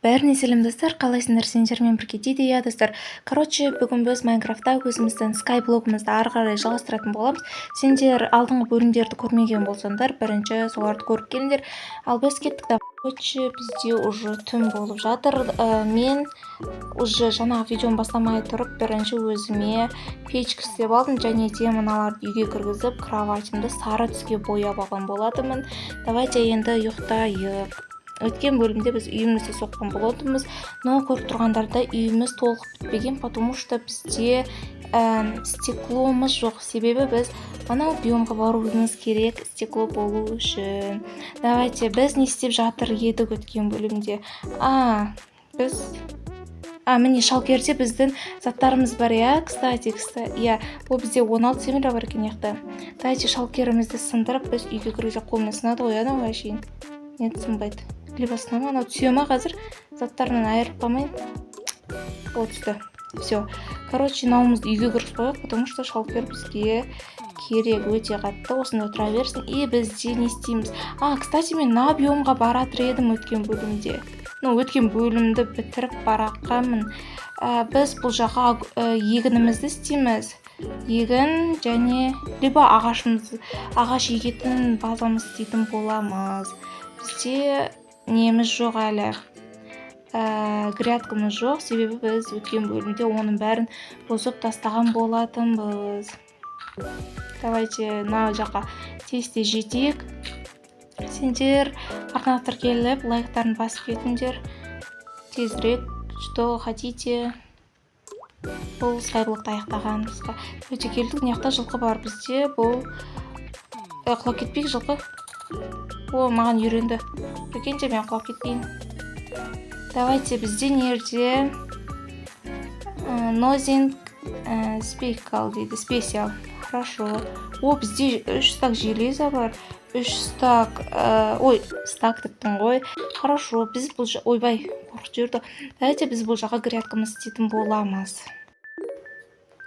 Бәріне сәлем достар, қалайсыңдар, сендермен бірге дейді. Иә достар, короче, бүгін біз Майнкрафтта өзіміздің скайблогымызды ары қарай жалғастыратын боламыз. Сендер алдыңғы бөлімдерді көрмеген болсаңдар, бірінші соларды көріп келіңдер. Ал біз кеттік та. Короче, бізде уже түн болып жатыр. Мен уже жаңағы видеоны бастамай тұрып, бірінші өзіме печка істеп алдым, және де мыналарды үйге кіргізіп, кроватимді сары түске бояп алған болатынмын. Давайте енді ұйықтайық. Өткен бөлімде біз үйімізді соққан болатынбыз, но көріп тұрғандарда үйіміз толық бітпеген, потому что бізде стекломыз жоқ. Себебі біз анау биомға баруымыз керек, стекло болу үшін. Давайте, біз не істеп жатыр едік өткен бөлімде? Міне шалкерде біздің заттарымыз бар, иә, кстати, иә, ол бізде 16 темір бар екен яқта. Давайте шалкерімізді сындырып, біз үйге кіруге қолына сынады ғой, анау әшейін. Нет, сынбайды. Либо сынама, анау түсе ма қазір? Заттарынан айырып қалмайын. О, түсті. Все. Короче, мынауымызды үйге кіргізіп қояйық, потому что шалкер бізге керек, өте қатты. Осында отыра берсін. И бізде не істейміз? Кстати, мен мына биомға баратыр едім өткен бөлімде. Өткен бөлімді бітіріп бараққанмын. Біз бұл жаққа егінімізді істейміз. Егін және либо ағаш егетін базамыз істейтін боламыз. Бізде неміз жоқ әлі. Грядкамыз жоқ, себебі біз өткен бөлімде оның бәрін бұзып тастаған болатынбыз. Давайте мына жаққа тез жетейік. Сендер артына тіркеліп, лайктарын басып кетіңдер. Тезірек, что хотите. Бұл скайблокты аяқтағанымызға. Өте келдік, неқта жылқы бар бізде. Бұл құлап кетпейік жылқы. Маған үйренді. Прикиньте, мен құлап кетпейін. Давайте, бізде нерде Nothing Special дейді. Специал. Хорошо. Бізде 3 стак железа бар. 3 стак... стак дептің ғой. Хорошо. Біз бұл жаққа... Ойбай, қорқып жіберді. Давайте, біз бұл жаққа грядкамыз істейтін боламыз.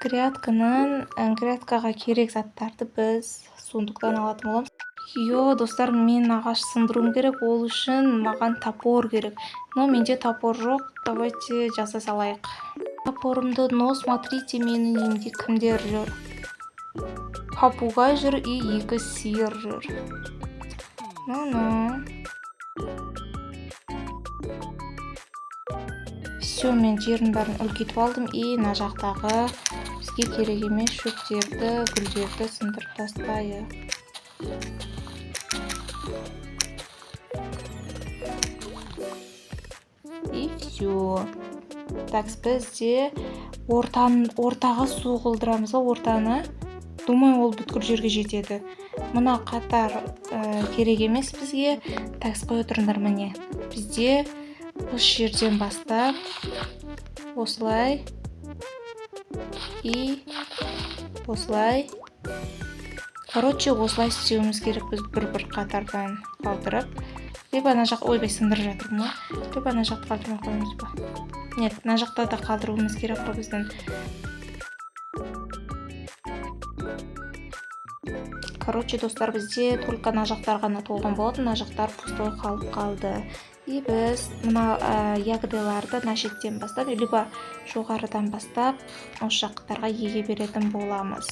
Грядкаға керек заттарды біз сондықтан алатын боламыз. Достар, мен ағаш сындыруым керек, ол үшін маған топор керек. Но менде топор жоқ, давайте жаса салайық. Топорымды, смотрите, менің үйімде кімдер жүр? Попугай жүр и 2 сиыр жүр. Все, мен жерін бәрін үлкетіп алдым, и мына жақтағы бізге керек емес шөптерді, гүлдерді сындырып тастайық. И все. Так, бізде ортаға су қылдырамыз, ортаны. Думаю, ол бүткіл жерге жетеді. Мына қатар керек емес бізге. Так, қоя тұрыңдар, міне. Бізде осы жерден бастап осылай и осылай. Короче, осылай істеуіміз керек, біз бір қатардан қалдырып. Либо ана жақ, ойбай, сындырып жатырмын ма? Либо ана жақты қалдырмай қойымыз ба? Нет, ана жақта да қалдыруымыз керек қой біздің. Короче, достар, бізде только ана жақтар ғана толған болатын, ана жақтар пустой қалып қалды. И біз мына ягодаларды мына шеттен бастап, либо жоғарыдан бастап, осы жақтарға еге беретін боламыз.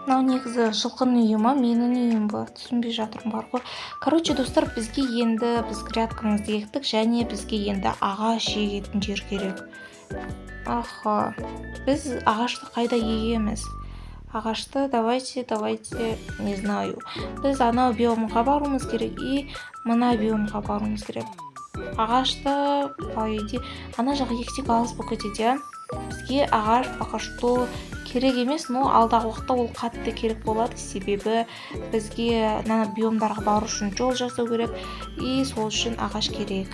Мынау негізі жылқының үйі ма, менің үйім ба? Түсінбей жатырмын бар ғой. Короче, достар, бізге енді біз грядкамызды ектік, және бізге енді ағаш егетін жер керек. Біз ағашты қайда егеміз? Ағашты давайте, не знаю. Біз анау биомға баруымыз керек и мына биомға баруымыз керек. Ағашты, ана жағы ексек алыс болып кетеді. Бізге ағаш пока что керек емес, но алдағы уақытта ол қатты керек болады, себебі бізге биомдарға бару үшін жол жасау керек и сол үшін ағаш керек.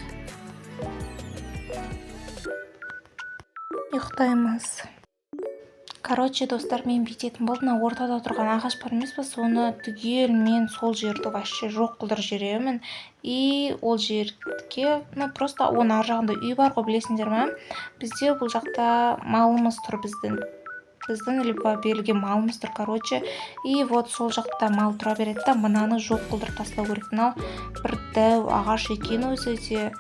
Ұйықтаймыз. Короче, достар, мен бүйтетін болдым, ортада тұрған ағаш бар емес па, соны түгел мен сол жерді вообще жоқ қылдырып жіберемін. И ол жерге, просто оның ар жағында үй бар ғой, білесіңдер ме? Бізде бұл жақта малымыз тұр біздің. біздің либо берілген малымызdır, короче. И вот сол жақта мал тұра береді да, мынаны жоқ қылдырып тастау керек. Мынау бір дәу ағаш екен өзі де.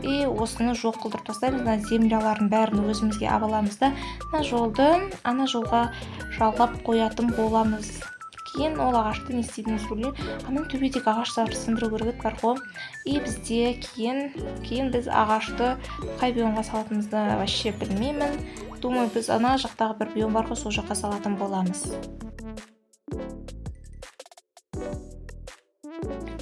И осыны жоқ қылдырып тастаймыз. Мына земляларын бәрін өзімізге аламыз да, мына жолды ана жолға жалғап қоятын боламыз. Кейін ол ағашты не істейтініміз білмеймін. Ана төбедегі ағаштарды сындыру керек бар ғой. И бізде кейін біз ағашты қай биомға салатынымызды вообще білмеймін. Думаю, біз ана жақтағы бір биом бар ғой, сол жаққа салатын боламыз.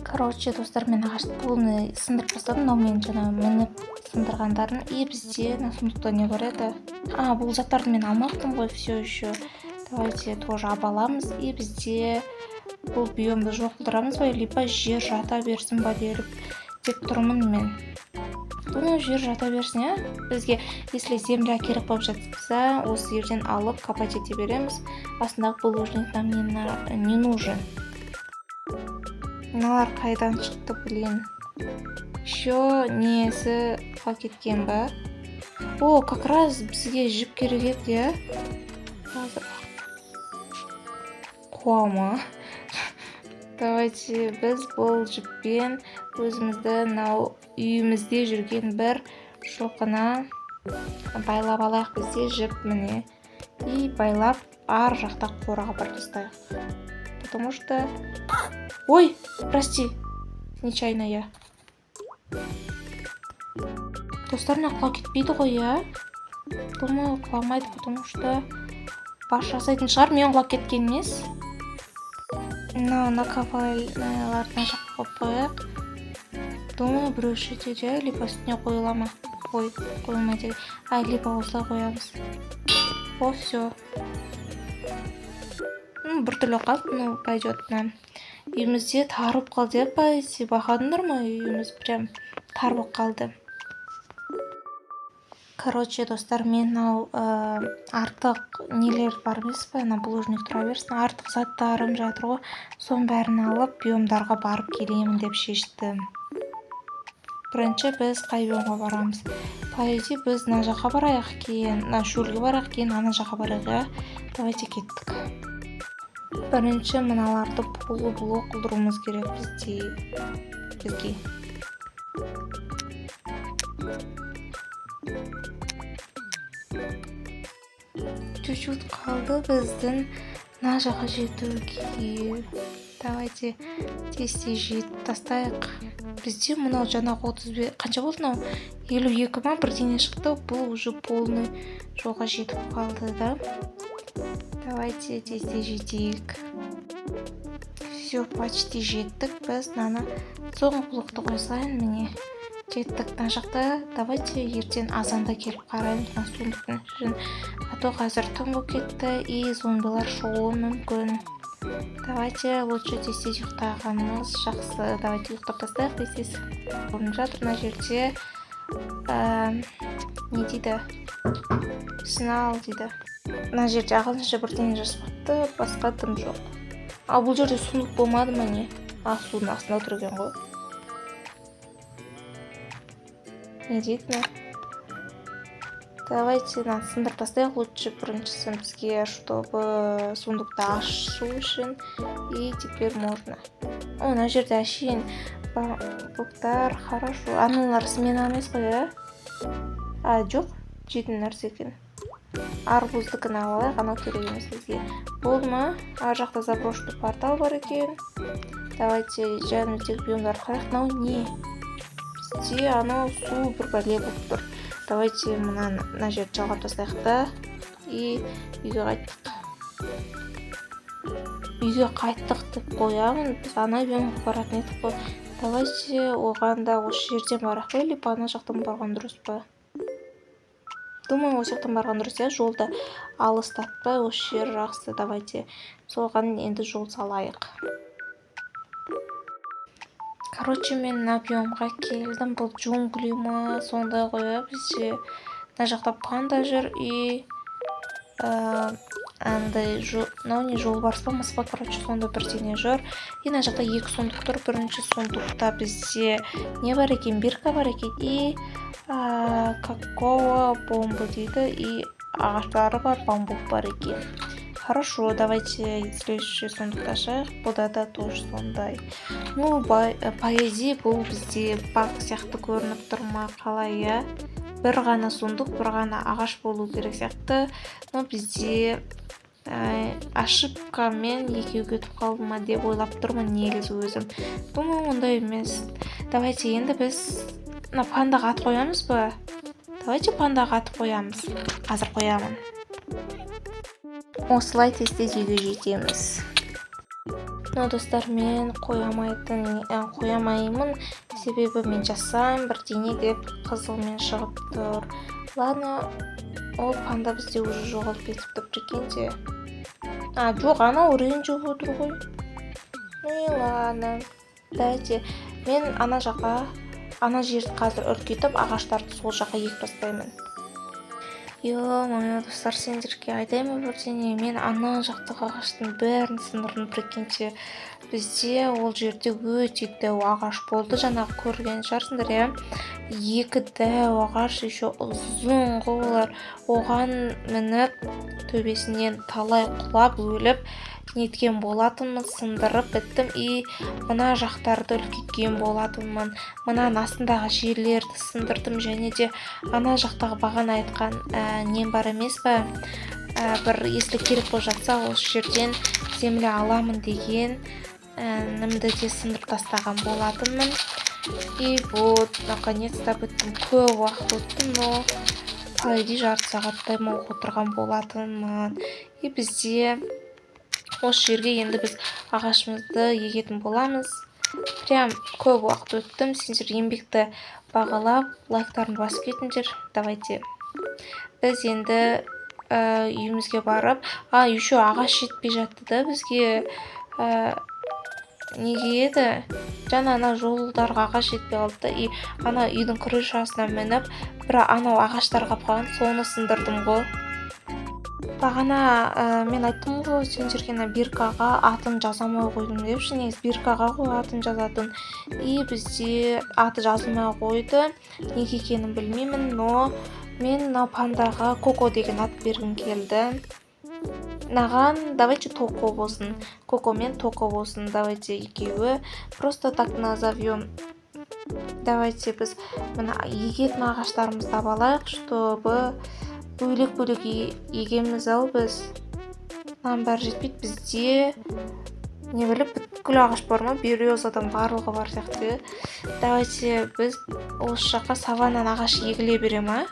Короче, достар, мен ағашты полный сындырып тастадым, мынау мен жаңа мініп сындырғандарын. И бізде на сундукта не бар еді? Бұл заттарды мен алмақтым ғой все еще. Давайте тоже абаламыз. И бізде бұл биомды жоқ қылдырамыз ба, либо жер жата берсін ба деп тұрмын мен. Думаю, жер жата берсін, я? Бізге, если земля керек болып жатса, осы жерден алып копать ете береміз. Астындағы булыжник нам не нужен. Мыналар қайдан шықты, блин. Еще несі қа кеткен ба? О, как раз бізге жіп керек еді, я? Қуама. Давайте біз бұл жіппен өзімізді үйімізде жүрген бір шоқына байлап алайық. Бізде жіп міне. И байлап ар жақта қораға бар тастайық. Потому что... Ой, прости. Нечайно я. Достарына құлау кетпейді ғой, я? Думаю, құламайды, потому что баш жасайтын шығар, мен құлап кеткен емес. Наковальнайларына жаққа қойып. Думаю, біреу шетеді, либо үстіне қойыла ма? Қойылмайды. Либо осылай қоямыз. О, все. Бір түрлі қалды, пойдет нам. Үйімізде тарып қалды, бақадыңдар ма? Үйіміз прям тарып қалды. Короче, достар, мен артық нелер бар емес па, булыжник тұра берсін, артық заттарым жатыр ғой, соның бәрін алып биомдарға барып келемін деп шештім. Бірінші біз қай биомға барамыз? По идее, біз мына жаққа барайық, кейін шөлге барайық, кейін ана жаққа барайық. Давайте кеттік. Бірінші мыналарды блок қылдыруымыз керек бізге. Чуть-чуть қалды біздің мына жаққа жетуге. Давайте тез жетіп тастайық. Бізде мынау жаңағы 35 қанша болды мынау? 52 ма бірдеңе шықты. Бұл уже полный жолға жетіп қалды да. Давайте тез жетейік. Все, почти жеттік. Біз мынаны соңғы блокты қойсайын міне. Жеттік мына жақта. Давайте ертең азанда келіп қараймыз мына сундықтың ішін. То қазір түн болып кетті, и зомбилар шығуы мүмкін. Давайте лучше тез ұйықтағанымыз жақсы. Давайте ұйықтап тастайық, тез. Орын жатыр мына жерде. Не дейді? Сынал дейді. Мына жерде ағылшынша бірдеңе жазбапты, басқа тым жоқ. Бұл жерде сундық болмады ма не? Судың астында отырген ғой. Не дейді? Давайте сындырып тастайық лучше біріншісін бізге, чтобы сундукты ашу үшін. И теперь можно. Мына жерде әшейін бұқтар, хорошо. Аналар смена емес қой, а? Жоқ, жейтін нәрсе екен. Арбуздыкін алайық, анау керек емес бізге. Болды ма? Ар жақта заброшенный портал бар екен. Давайте жанымыздегі биомдар қарайық. Мынау не? Бізде анау су бір бәле болып тұр. Давайте мына жерді жалғап тастайық та. И үйге қайттық. Үйге қайттық деп қоямын. Біз ана биомға баратын едік қой. Давайте оған да осы жерден барақ қой, либо ана жақтан барған дұрыс па? Думаю, осы жақтан барған дұрыс, я? Жолда алыстатпай, осы жер жақсы. Давайте соған енді жол салайық. Короче, мен мына биомға келдім. Бұл джунгли ма, сондай ғой, бізде мына жақта панда жүр и андай не жолбарыс па, мыс па, короче, сонда бірдеңе жүр. И мына жақта екі сундук тұр. Бірінші сундукта бізде не бар екен? Бирка бар екен и какого бомба дейді. И ағаштары бар, бамбук бар екен. Хорошо, давайте следующий сундукты ашайық. Бұда да тоже сондай. Ну, поэзия бұл бізде бақ сияқты көрініп тұр ма, қалай, иә? Бір ғана сундук, бір ғана ағаш болу керек сияқты. Но бізде ошибкамен екеу кетіп қалды ма деп ойлап тұрмын негізі өзім. Думаю, ондай емес. Давайте енді біз пандаға ат қоямыз ба? Давайте пандаға ат қоямыз. Қазір қоямын. Осылай тез-тез үйге жетеміз. Но достар, мен қоямаймын, себебі мен жасам бірдеңе деп қызылмен шығып тұр. Ладно, ол панда бізде уже жоғалып кетіп тұр екенде. Жоқ, анау ренжіп отыр ғой. Ну ладно. Давайте мен ана жерді қазір үркетіп, ағаштарды сол жаққа егіп тастаймын. Ё-моё, достар, сендерге айтайын бірдеңе, мен ана жақтағы ағаштың бәрін сындырдым, прикиньте. Бізде ол жерде өте дәу ағаш болды, жаңағы көрген шығарсыңдар, иә? 2 дәу ағаш, еще ұзын олар. Оған мініп, төбесінен талай құлап өліп неткен болатынмын, сындырып біттім. И мына жақтарды үлкейткен болатынмын. Мына астындағы жерлерді сындырдым, және де ана жақтағы бағана айтқан нем бар емес па? Бір если керек болып жатса, осы жерден земля аламын деген німді де сындырып тастаған болатынмын. И вот, наконец-то біттім. Көп уақыт өтті, но по идее жарты сағаттай отырған болатынмын. И бізде осы жерге енді біз ағашымызды егетін боламыз. Прям көп уақыт өттім. Сендер еңбекті бағалап, лайктарын басып кетіңдер. Давайте. Біз енді үйімізге барып, еще ағаш жетпей жатты да бізге. Неге еді? Жаңа ана жолдарға ағаш жетпей қалды. И ана үйдің крышасына мініп, бір анау ағаштарға қалған, соны сындырдым ғой. Бағана мен айттым ғой, сендерге Биркаға атын жазамай қойдым депші, негізі Биркаға ғой атын жазатын. И бізде аты жазылмай қойды. Неге екенін білмеймін, но мен пандаға Коко деген ат бергім келді. Наған давайте Токо болсын. Коко мен Токо болсын. Давайте екеуі. Просто так назовем. Давайте біз мына егетін ағаштарымызды алайық, чтобы бөлек-бөлек егеміз ау біз. Бәрі жетпейді, бізде не біліп бүткіл ағаш бар ма? Березадан барлығы бар сияқты. Давайте біз осы жаққа саваннан ағаш егіле бере ма?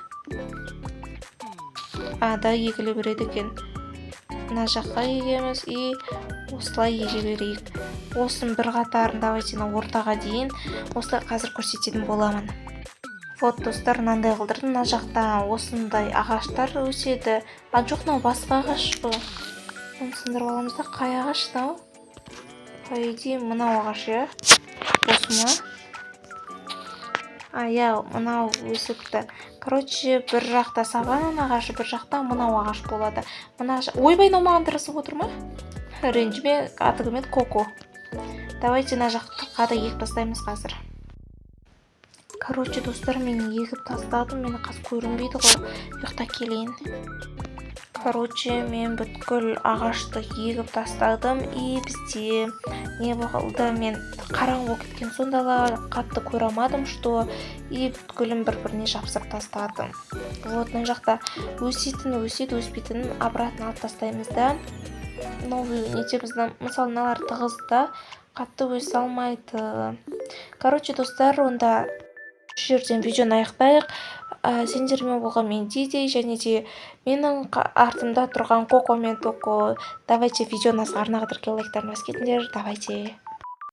Да, егіле береді екен. Мына жаққа егеміз и осылай еге берейік. Осын бір қатарын давайте ортаға дейін осылай қазір көрсететін боламын. Вот, достар, мынандай қылдырдым. Мына жақта осындай ағаштар өседі. Жоқ, басқа ағаш қой. Оны сындырып аламыз да, қай ағаш тау? По идее, мынау ағаш, иә? Осы ма? Иә, мынау өсіпті. Короче, бір жақта саванан ағашы, бір жақта мынау ағаш болады. Ойбай, маған тырысып отыр ма? Ренжіме, атығымен Коко. Давайте мына жаққа да егіп тастаймыз қазір. Короче, достар, мен егіп тастадым. Мені қазір көрінбейді ғой. Ұйықта келейін. Короче, мен бүткіл ағашты егіп тастадым. И бізде не болды, мен қараң болып кеткен сондала қатты көрамадым, что и бүткілін бір-біріне жапсып тастадым. Вот, мына жақта өспейтін обратно алып тастаймыз да. Новый нетемізді, мысалы, мыналар тығызда қатты өсе алмайды. Короче, достар, онда жерден видеоны аяқтайық. Сендермен болған мен Диди, және де менің артымда тұрған Коко мен Токо. Давайте видеоны арнаға тіркеліп лайктарын басып кетіңдер. Давайте.